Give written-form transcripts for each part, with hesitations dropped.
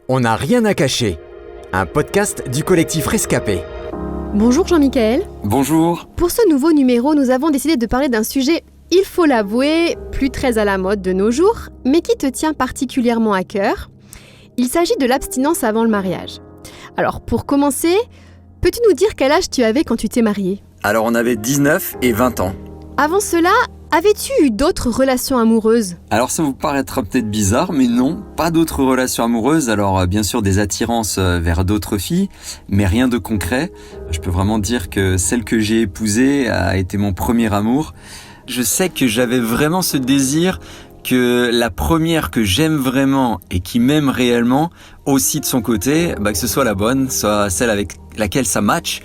On n'a rien à cacher. Un podcast du collectif Rescapé. Bonjour Jean-Michel. Bonjour. Pour ce nouveau numéro, nous avons décidé de parler d'un sujet, il faut l'avouer, plus très à la mode de nos jours, mais qui te tient particulièrement à cœur. Il s'agit de l'abstinence avant le mariage. Alors pour commencer, peux-tu nous dire quel âge tu avais quand tu t'es marié ? Alors on avait 19 et 20 ans. Avant cela, avais-tu eu d'autres relations amoureuses ? Alors ça vous paraîtra peut-être bizarre, mais non, pas d'autres relations amoureuses. Alors bien sûr des attirances vers d'autres filles, mais rien de concret. Je peux vraiment dire que celle que j'ai épousée a été mon premier amour. Je sais que j'avais vraiment ce désir que la première que j'aime vraiment et qui m'aime réellement, aussi de son côté, que ce soit la bonne, soit celle avec laquelle ça match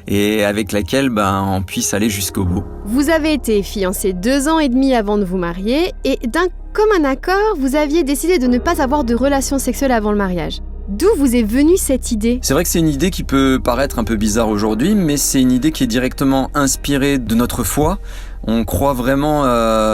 et avec laquelle on puisse aller jusqu'au bout. Vous avez été fiancés 2 ans et demi avant de vous marier et d'un commun accord, vous aviez décidé de ne pas avoir de relations sexuelles avant le mariage. D'où vous est venue cette idée ? C'est vrai que c'est une idée qui peut paraître un peu bizarre aujourd'hui, mais c'est une idée qui est directement inspirée de notre foi. On croit vraiment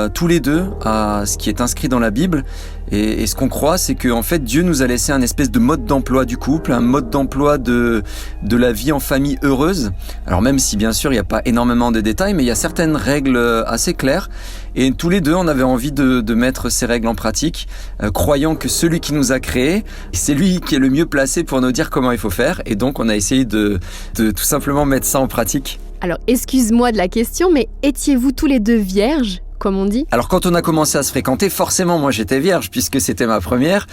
tous les deux à ce qui est inscrit dans la Bible. Et ce qu'on croit, c'est que en fait, Dieu nous a laissé un espèce de mode d'emploi du couple, un mode d'emploi de la vie en famille heureuse. Alors même si bien sûr, il n'y a pas énormément de détails, mais il y a certaines règles assez claires. Et tous les deux, on avait envie de mettre ces règles en pratique, croyant que celui qui nous a créés, c'est lui qui est le mieux placé pour nous dire comment il faut faire. Et donc, on a essayé de tout simplement mettre ça en pratique. Alors, excuse-moi de la question, mais étiez-vous tous les deux vierges, comme on dit ? Alors quand on a commencé à se fréquenter, forcément moi j'étais vierge puisque c'était ma première.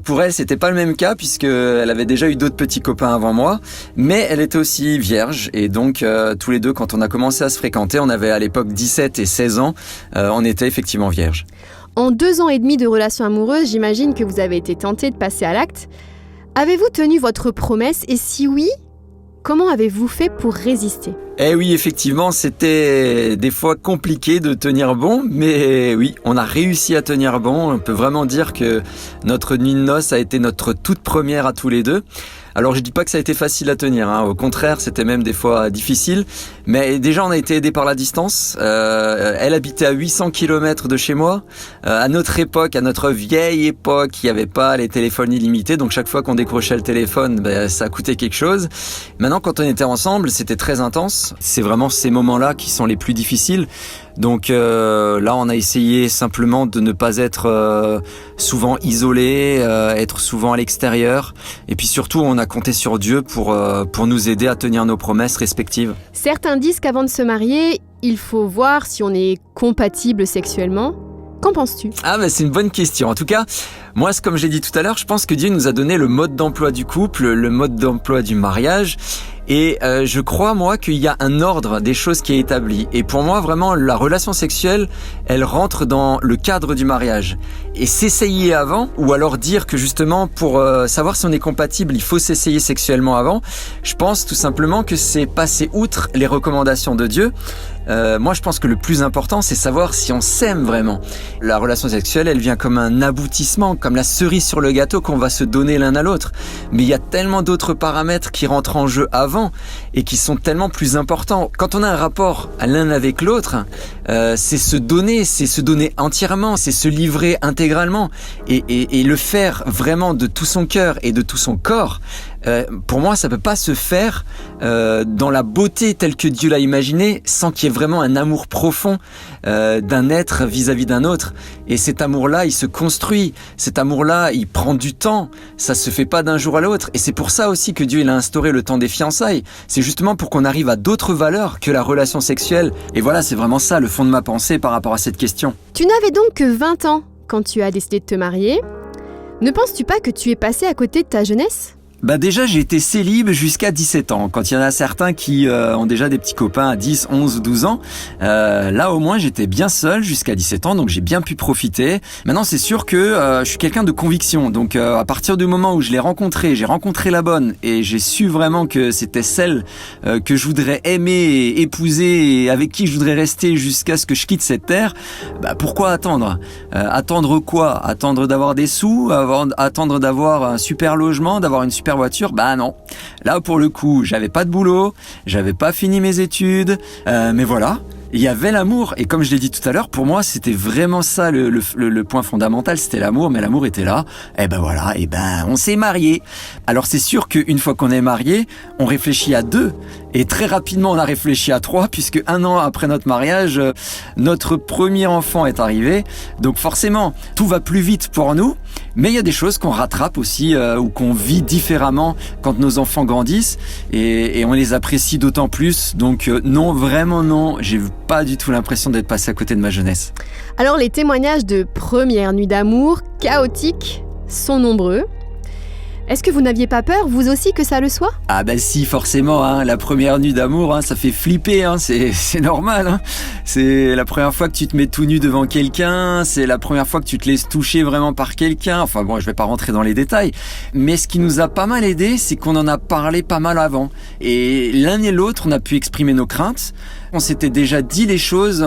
Pour elle c'était pas le même cas puisque elle avait déjà eu d'autres petits copains avant moi, mais elle était aussi vierge et donc tous les deux quand on a commencé à se fréquenter, on avait à l'époque 17 et 16 ans, on était effectivement vierges. En 2 ans et demi de relation amoureuse, j'imagine que vous avez été tentés de passer à l'acte. Avez-vous tenu votre promesse et si oui, comment avez-vous fait pour résister ? Eh oui, effectivement, c'était des fois compliqué de tenir bon, mais oui, on a réussi à tenir bon. On peut vraiment dire que notre nuit de noces a été notre toute première à tous les deux. Alors je dis pas que ça a été facile à tenir, au contraire c'était même des fois difficile, mais déjà on a été aidés par la distance, elle habitait à 800 km de chez moi, à notre époque, à notre vieille époque, il n'y avait pas les téléphones illimités, donc chaque fois qu'on décrochait le téléphone, ça coûtait quelque chose. Maintenant quand on était ensemble c'était très intense, c'est vraiment ces moments-là qui sont les plus difficiles. Donc là, on a essayé simplement de ne pas être souvent isolé, être souvent à l'extérieur. Et puis surtout, on a compté sur Dieu pour nous aider à tenir nos promesses respectives. Certains disent qu'avant de se marier, il faut voir si on est compatible sexuellement. Qu'en penses-tu ? C'est une bonne question. En tout cas, moi, comme j'ai dit tout à l'heure, je pense que Dieu nous a donné le mode d'emploi du couple, le mode d'emploi du mariage. Et je crois, moi, qu'il y a un ordre des choses qui est établi. Et pour moi, vraiment, la relation sexuelle, elle rentre dans le cadre du mariage. Et s'essayer avant, ou alors dire que justement, pour savoir si on est compatible, il faut s'essayer sexuellement avant, je pense tout simplement que c'est passer outre les recommandations de Dieu. Moi, je pense que le plus important, c'est savoir si on s'aime vraiment. La relation sexuelle, elle vient comme un aboutissement, comme la cerise sur le gâteau qu'on va se donner l'un à l'autre. Mais il y a tellement d'autres paramètres qui rentrent en jeu avant et qui sont tellement plus importants. Quand on a un rapport à l'un avec l'autre, c'est se donner entièrement, c'est se livrer intégralement et le faire vraiment de tout son cœur et de tout son corps. Pour moi, ça peut pas se faire dans la beauté telle que Dieu l'a imaginée sans qu'il y ait vraiment un amour profond d'un être vis-à-vis d'un autre. Et cet amour-là, il se construit. Cet amour-là, il prend du temps. Ça se fait pas d'un jour à l'autre. Et c'est pour ça aussi que Dieu il a instauré le temps des fiançailles. C'est justement pour qu'on arrive à d'autres valeurs que la relation sexuelle. Et voilà, c'est vraiment ça le fond de ma pensée par rapport à cette question. Tu n'avais donc que 20 ans quand tu as décidé de te marier. Ne penses-tu pas que tu es passé à côté de ta jeunesse ? Déjà, j'ai été célib jusqu'à 17 ans. Quand il y en a certains qui ont déjà des petits copains à 10, 11 ou 12 ans, là au moins j'étais bien seul jusqu'à 17 ans, donc j'ai bien pu profiter. Maintenant, c'est sûr que je suis quelqu'un de conviction. Donc à partir du moment où je l'ai rencontré, j'ai rencontré la bonne et j'ai su vraiment que c'était celle que je voudrais aimer, épouser et avec qui je voudrais rester jusqu'à ce que je quitte cette terre, pourquoi attendre ? Attendre quoi ? Attendre d'avoir des sous, attendre d'avoir un super logement, d'avoir une super voiture, non. Là pour le coup, j'avais pas de boulot, j'avais pas fini mes études, mais voilà, il y avait l'amour. Et comme je l'ai dit tout à l'heure, pour moi, c'était vraiment ça le point fondamental, c'était l'amour. Mais l'amour était là. Et ben voilà, on s'est mariés. Alors c'est sûr qu'une fois qu'on est mariés, on réfléchit à 2. Et très rapidement, on a réfléchi à 3, puisque 1 an après notre mariage, notre premier enfant est arrivé. Donc forcément, tout va plus vite pour nous. Mais il y a des choses qu'on rattrape aussi ou qu'on vit différemment quand nos enfants grandissent. Et on les apprécie d'autant plus. Donc non, vraiment non, j'ai pas du tout l'impression d'être passé à côté de ma jeunesse. Alors les témoignages de première nuit d'amour chaotiques sont nombreux. Est-ce que vous n'aviez pas peur, vous aussi, que ça le soit ? Ah bah si, forcément, hein, la première nuit d'amour, hein, ça fait flipper, hein, c'est normal. Hein. C'est la première fois que tu te mets tout nu devant quelqu'un, c'est la première fois que tu te laisses toucher vraiment par quelqu'un. Enfin bon, je vais pas rentrer dans les détails. Mais ce qui nous a pas mal aidé, c'est qu'on en a parlé pas mal avant. Et l'un et l'autre, on a pu exprimer nos craintes. On s'était déjà dit les choses,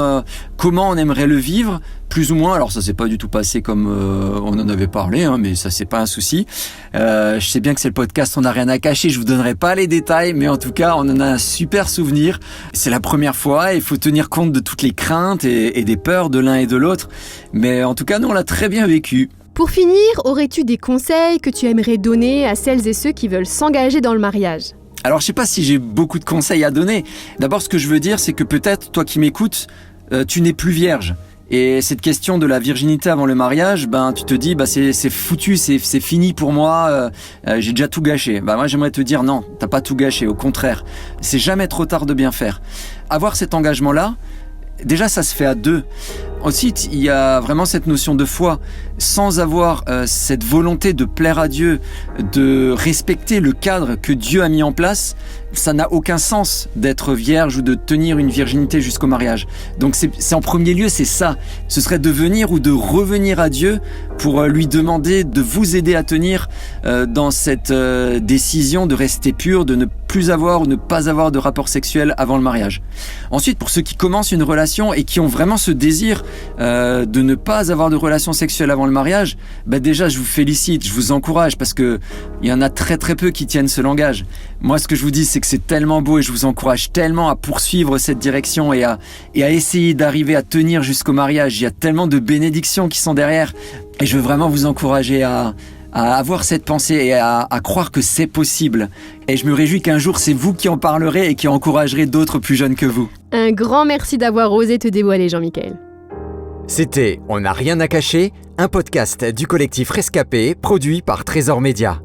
comment on aimerait le vivre, plus ou moins. Alors ça s'est pas du tout passé comme on en avait parlé, hein, mais ça c'est pas un souci. Je sais bien que c'est le podcast, on n'a rien à cacher, je vous donnerai pas les détails, mais en tout cas on en a un super souvenir. C'est la première fois, il faut tenir compte de toutes les craintes et des peurs de l'un et de l'autre. Mais en tout cas nous on l'a très bien vécu. Pour finir, aurais-tu des conseils que tu aimerais donner à celles et ceux qui veulent s'engager dans le mariage ? Alors je sais pas si j'ai beaucoup de conseils à donner. D'abord ce que je veux dire c'est que peut-être toi qui m'écoutes, tu n'es plus vierge. Et cette question de la virginité avant le mariage, tu te dis c'est foutu, c'est fini pour moi, j'ai déjà tout gâché. Moi j'aimerais te dire non, t'as pas tout gâché, au contraire. C'est jamais trop tard de bien faire. Avoir cet engagement-là, déjà ça se fait à 2. Ensuite, il y a vraiment cette notion de foi. Sans avoir cette volonté de plaire à Dieu, de respecter le cadre que Dieu a mis en place, ça n'a aucun sens d'être vierge ou de tenir une virginité jusqu'au mariage. Donc c'est en premier lieu, c'est ça. Ce serait de venir ou de revenir à Dieu pour lui demander de vous aider à tenir dans cette décision de rester pur, de ne plus avoir ou ne pas avoir de rapport sexuel avant le mariage. Ensuite, pour ceux qui commencent une relation et qui ont vraiment ce désir de ne pas avoir de relation sexuelle avant le mariage, déjà je vous félicite, je vous encourage parce que il y en a très très peu qui tiennent ce langage. Moi ce que je vous dis c'est que c'est tellement beau et je vous encourage tellement à poursuivre cette direction et à essayer d'arriver à tenir jusqu'au mariage. Il y a tellement de bénédictions qui sont derrière et je veux vraiment vous encourager à avoir cette pensée et à croire que c'est possible. Et je me réjouis qu'un jour c'est vous qui en parlerez et qui encouragerez d'autres plus jeunes que vous. Un grand merci d'avoir osé te dévoiler, Jean-Michel. C'était On n'a rien à cacher, un podcast du collectif Rescapé produit par Trésor Média.